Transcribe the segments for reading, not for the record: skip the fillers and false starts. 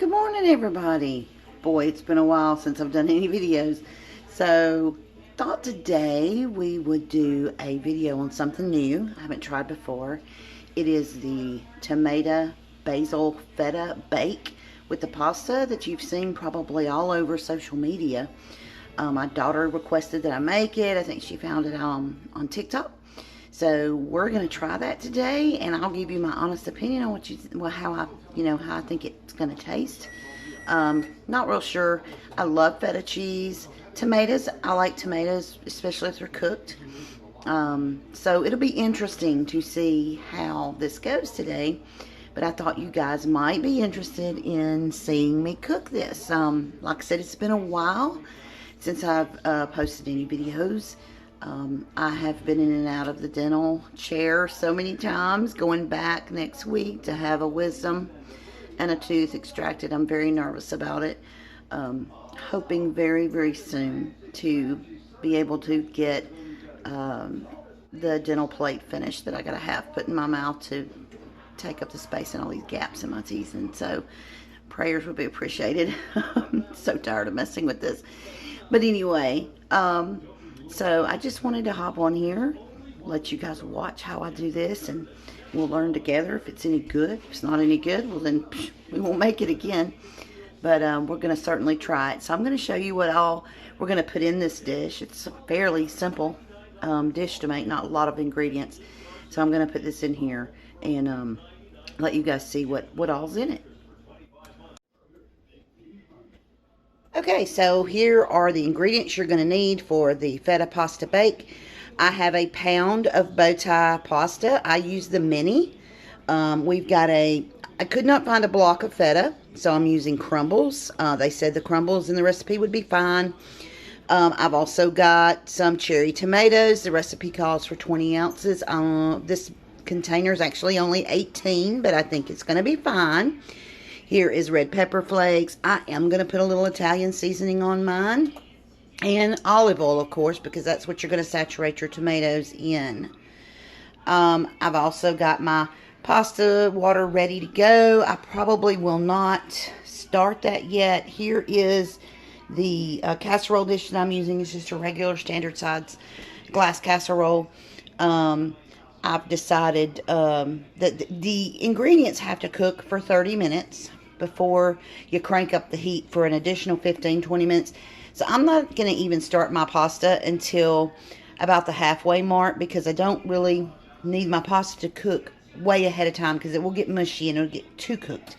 Good morning, everybody. Boy, it's been a while since I've done any videos. So, thought today we would do a video on something new I haven't tried before. It is the tomato basil feta bake with the pasta that you've seen probably all over social media. My daughter requested that I make it. I think she found it on TikTok. So we're going to try that today, and I'll give you my honest opinion on how I think it's going to taste. Not real sure. I love feta cheese. Tomatoes, I like tomatoes, especially if they're cooked. So it'll be interesting to see how this goes today. But I thought you guys might be interested in seeing me cook this. Like I said, it's been a while since I've posted any videos. I have been in and out of the dental chair so many times, going back next week to have a wisdom and a tooth extracted. I'm very nervous about it. Hoping very, very soon to be able to get the dental plate finished that I gotta have put in my mouth to take up the space in all these gaps in my teeth. And so prayers would be appreciated. I'm so tired of messing with this. But anyway, so I just wanted to hop on here, let you guys watch how I do this, and we'll learn together if it's any good. If it's not any good, well then we won't make it again. But we're going to certainly try it. So I'm going to show you what all we're going to put in this dish. It's a fairly simple dish to make, not a lot of ingredients. So I'm going to put this in here and let you guys see what all's in it. Okay, so here are the ingredients you're going to need for the feta pasta bake. I have a pound of bow tie pasta. I use the mini. I could not find a block of feta, so I'm using crumbles. They said the crumbles in the recipe would be fine. I've also got some cherry tomatoes. The recipe calls for 20 ounces. This container is actually only 18, but I think it's going to be fine. Here is red pepper flakes. I am going to put a little Italian seasoning on mine. And olive oil, of course, because that's what you're going to saturate your tomatoes in. I've also got my pasta water ready to go. I probably will not start that yet. Here is the casserole dish that I'm using. It's just a regular standard size glass casserole. I've decided that the ingredients have to cook for 30 minutes before you crank up the heat for an additional 15-20 minutes. So I'm not going to even start my pasta until about the halfway mark, because I don't really need my pasta to cook way ahead of time, because it will get mushy and it'll get too cooked.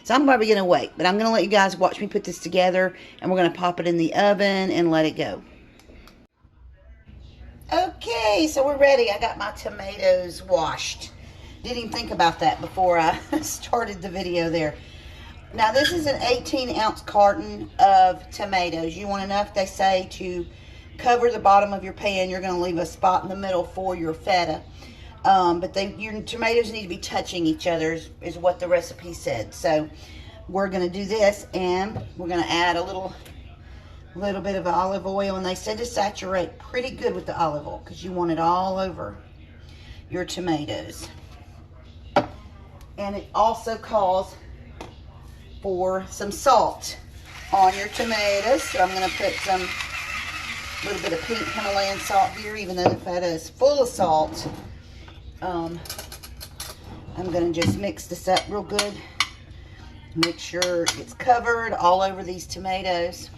So I'm probably going to wait, but I'm going to let you guys watch me put this together, and we're going to pop it in the oven and let it go. Okay, so we're ready. I got my tomatoes washed. Didn't even think about that before I started the video there. Now, this is an 18-ounce carton of tomatoes. You want enough, they say, to cover the bottom of your pan. You're going to leave a spot in the middle for your feta. But your tomatoes need to be touching each other, is what the recipe said. So we're going to do this, and we're going to add a little bit of olive oil. And they said to saturate pretty good with the olive oil, because you want it all over your tomatoes. And it also calls for some salt on your tomatoes. So I'm going to put some little bit of pink Himalayan salt here, even though the feta is full of salt. I'm going to just mix this up real good. Make sure it's covered all over these tomatoes.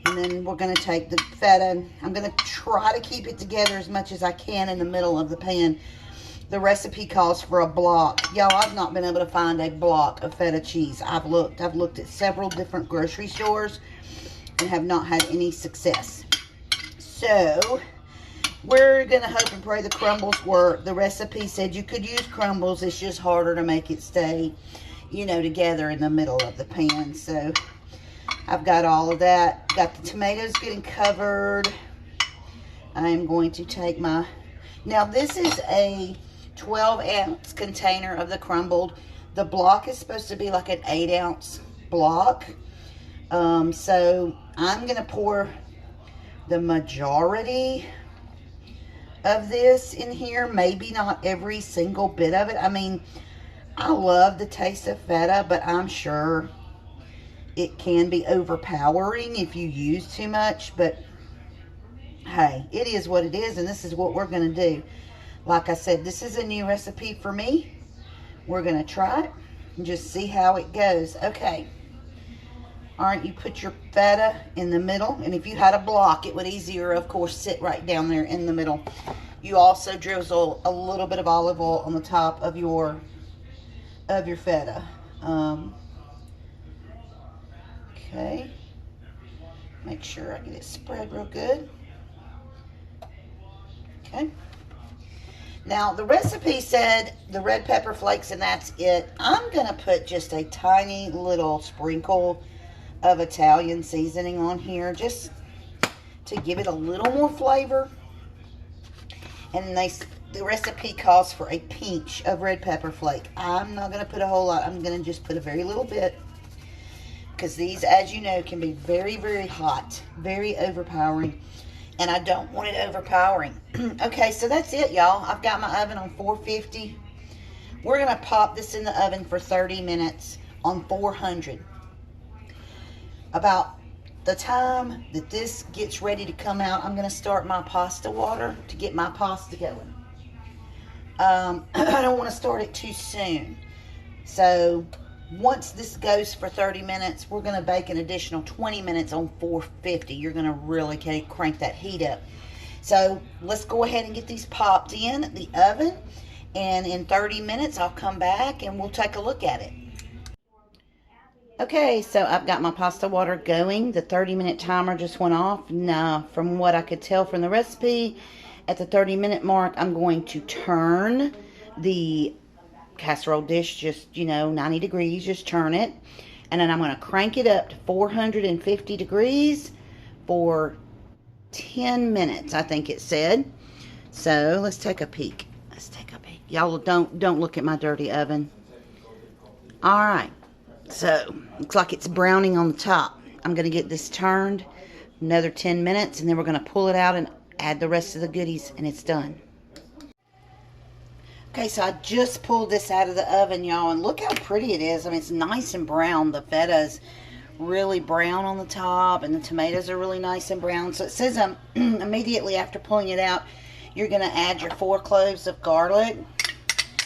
And then we're going to take the feta. I'm going to try to keep it together as much as I can in the middle of the pan. The recipe calls for a block. Y'all, I've not been able to find a block of feta cheese. I've looked at several different grocery stores and have not had any success. So we're going to hope and pray the crumbles work. The recipe said you could use crumbles. It's just harder to make it stay, together in the middle of the pan. So I've got all of that. Got the tomatoes getting covered. I am going to take now this is a 12-ounce container of the crumbled. The block is supposed to be like an 8-ounce block. So I'm going to pour the majority of this in here. Maybe not every single bit of it. I mean, I love the taste of feta, but I'm sure it can be overpowering if you use too much. But hey, it is what it is, and this is what we're going to do. Like I said, this is a new recipe for me. We're going to try it and just see how it goes. Okay. All right, you put your feta in the middle, and if you had a block, it would easier, of course, sit right down there in the middle. You also drizzle a little bit of olive oil on the top of your feta. Okay. Make sure I get it spread real good. Okay. Now, the recipe said the red pepper flakes, and that's it. I'm going to put just a tiny little sprinkle of Italian seasoning on here, just to give it a little more flavor. And the recipe calls for a pinch of red pepper flake. I'm not going to put a whole lot. I'm going to just put a very little bit, because these, as you know, can be very, very hot, very overpowering, and I don't want it overpowering. Okay, so that's it, y'all. I've got my oven on 450. We're going to pop this in the oven for 30 minutes on 400. About the time that this gets ready to come out, I'm going to start my pasta water to get my pasta going. I don't want to start it too soon. So once this goes for 30 minutes, we're going to bake an additional 20 minutes on 450. You're going to really crank that heat up. So let's go ahead and get these popped in the oven. And in 30 minutes, I'll come back and we'll take a look at it. Okay, so I've got my pasta water going. The 30-minute timer just went off. Now, from what I could tell from the recipe, at the 30-minute mark, I'm going to turn the casserole dish just, 90 degrees. Just turn it. And then I'm going to crank it up to 450 degrees for 10 minutes, I think it said. So, let's take a peek. Y'all don't look at my dirty oven. All right. So, looks like it's browning on the top. I'm going to get this turned another 10 minutes, and then we're going to pull it out and add the rest of the goodies, and it's done. Okay, so I just pulled this out of the oven, y'all, and look how pretty it is. I mean, it's nice and brown. The feta is really brown on the top, and the tomatoes are really nice and brown. So it says immediately after pulling it out, you're going to add your 4 cloves of garlic.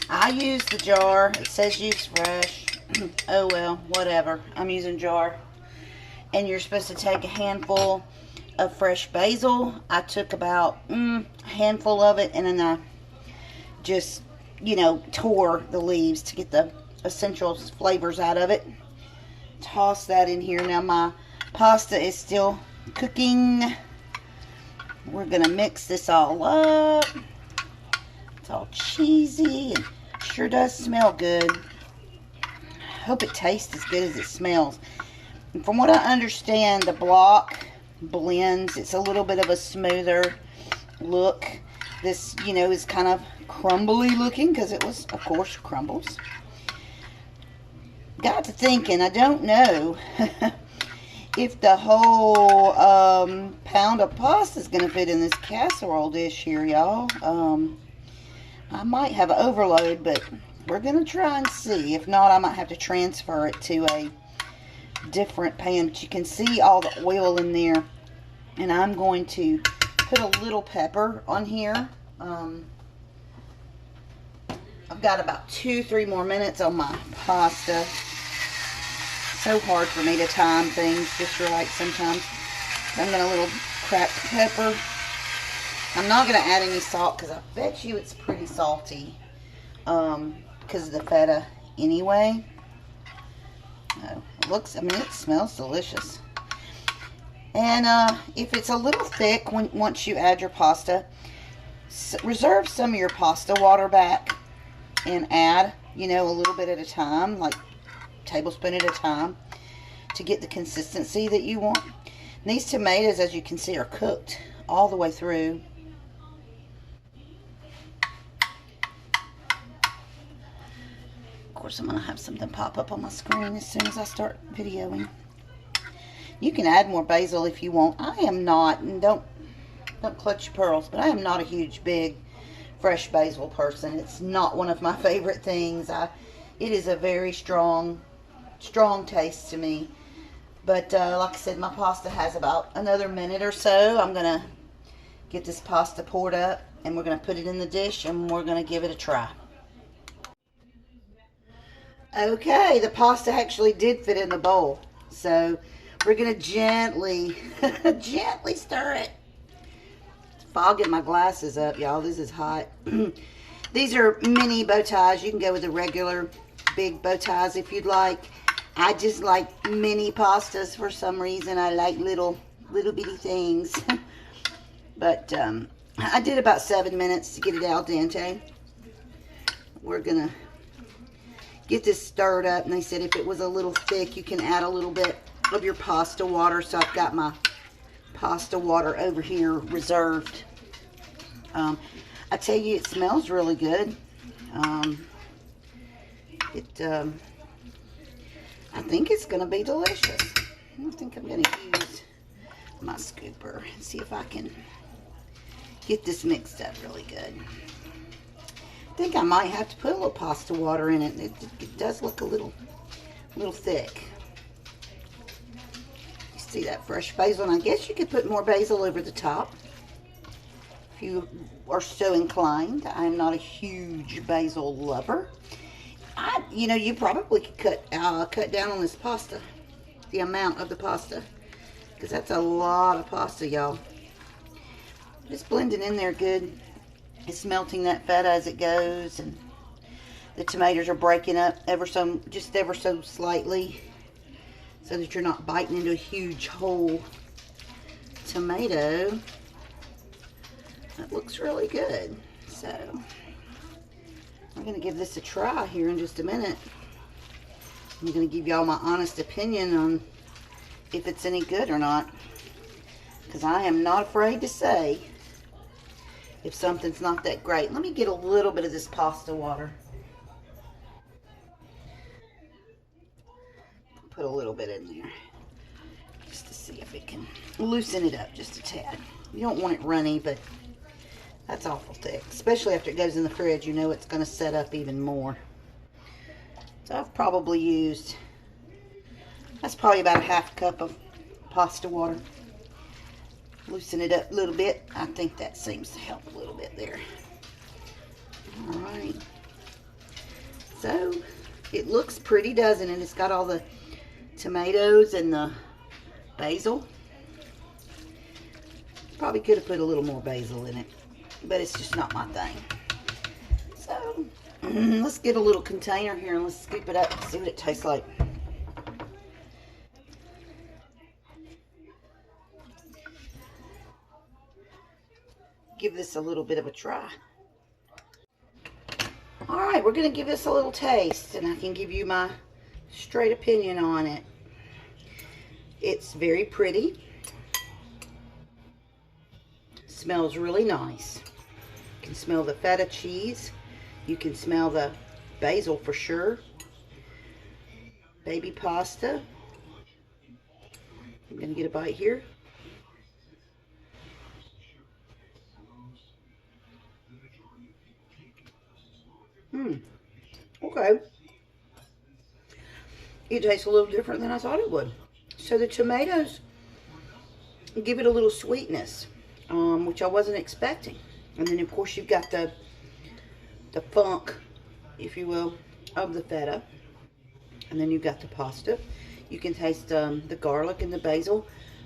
I use the jar. It says use fresh. Oh well, whatever. I'm using jar. And you're supposed to take a handful of fresh basil. I took about a handful of it, and then I just, tore the leaves to get the essential flavors out of it. Toss that in here. Now my pasta is still cooking. We're gonna mix this all up. It's all cheesy and sure does smell good. Hope it tastes as good as it smells. And from what I understand, the block blends. It's a little bit of a smoother look. This, is kind of crumbly looking because it was, of course, crumbles. Got to thinking, I don't know if the whole pound of pasta is going to fit in this casserole dish here, y'all. I might have an overload, but we're going to try and see. If not, I might have to transfer it to a different pan. But you can see all the oil in there. And I'm going to put a little pepper on here. I've got about 2-3 more minutes on my pasta. So hard for me to time things just right sometimes. I'm going to a little cracked pepper. I'm not going to add any salt because I bet you it's pretty salty. Because of the feta anyway. It smells delicious. And if it's a little thick once you add your pasta, reserve some of your pasta water back and add, a little bit at a time, like a tablespoon at a time, to get the consistency that you want. And these tomatoes, as you can see, are cooked all the way through. Of course, I'm going to have something pop up on my screen as soon as I start videoing. You can add more basil if you want. I am not, and don't clutch your pearls, but I am not a huge, big, fresh basil person. It's not one of my favorite things. It is a very strong taste to me. But like I said, my pasta has about another minute or so. I'm going to get this pasta poured up, and we're going to put it in the dish, and we're going to give it a try. Okay, the pasta actually did fit in the bowl. So we're going to gently, gently stir it. It's fogging my glasses up, y'all. This is hot. These are mini bow ties. You can go with the regular big bow ties if you'd like. I just like mini pastas for some reason. I like little bitty things. But I did about 7 minutes to get it al dente. We're going to get this stirred up. And they said if it was a little thick, you can add a little bit of your pasta water. So I've got my pasta water over here reserved. I tell you, it smells really good. I think it's going to be delicious. I think I'm going to use my scooper and see if I can get this mixed up really good. I think I might have to put a little pasta water in it. It does look a little thick. You see that fresh basil? And I guess you could put more basil over the top if you are so inclined. I am not a huge basil lover. You probably could cut down on this pasta, the amount of the pasta, because that's a lot of pasta, y'all. Just blending in there good. It's melting that feta as it goes, and the tomatoes are breaking up just ever so slightly, so that you're not biting into a huge whole tomato. That looks really good. So I'm going to give this a try here in just a minute. I'm going to give y'all my honest opinion on if it's any good or not, because I am not afraid to say if something's not that great. Let me get a little bit of this pasta water. Put a little bit in there just to see if it can loosen it up just a tad. You don't want it runny, but that's awful thick. Especially after it goes in the fridge, you know it's going to set up even more. So I've probably used, that's probably about a half cup of pasta water. Loosen it up a little bit. I think that seems to help a little bit there. Alright. So it looks pretty, doesn't it? It's got all the tomatoes and the basil. Probably could have put a little more basil in it, but it's just not my thing. So let's get a little container here and let's scoop it up and see what it tastes like. Give this a little bit of a try. Alright, we're going to give this a little taste, and I can give you my straight opinion on it. It's very pretty. Smells really nice. You can smell the feta cheese. You can smell the basil for sure. Baby pasta. I'm going to get a bite here. Okay. It tastes a little different than I thought it would. So the tomatoes give it a little sweetness, which I wasn't expecting. And then of course you've got the funk, if you will, of the feta. And then you've got the pasta. You can taste the garlic and the basil.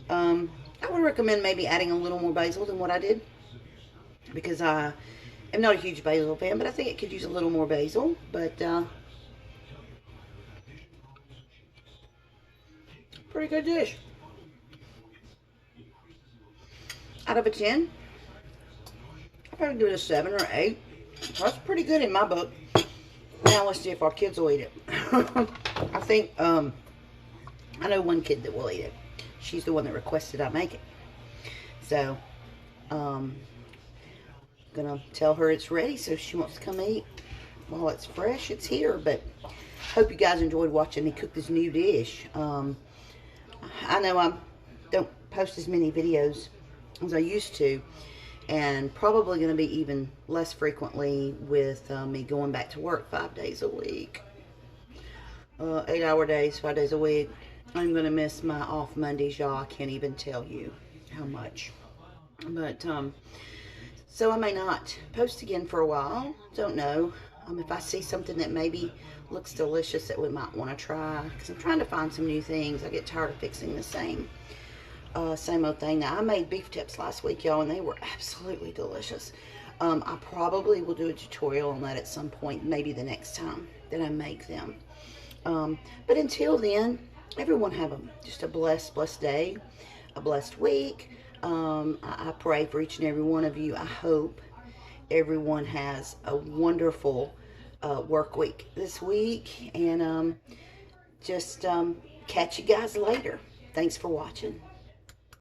I would recommend maybe adding a little more basil than what I did, because I am not a huge basil fan, but I think it could use a little more basil. But pretty good dish. Out of a 10, I'd probably give it a 7 or 8. That's pretty good in my book. Now let's see if our kids will eat it. I think, I know one kid that will eat it. She's the one that requested I make it. So, gonna tell her it's ready so she wants to come eat. While it's fresh, it's here. But hope you guys enjoyed watching me cook this new dish. I know I don't post as many videos as I used to, and probably going to be even less frequently with me going back to work 5 days a week. 8-hour days, 5 days a week. I'm going to miss my off Mondays, y'all. I can't even tell you how much. But, so I may not post again for a while. Don't know. If I see something that maybe looks delicious that we might want to try. Because I'm trying to find some new things. I get tired of fixing the same old thing. Now, I made beef tips last week, y'all, and they were absolutely delicious. I probably will do a tutorial on that at some point, maybe the next time that I make them. But until then, everyone have just a blessed day, a blessed week. I pray for each and every one of you. I hope everyone has a wonderful work week this week. And just catch you guys later. Thanks for watching.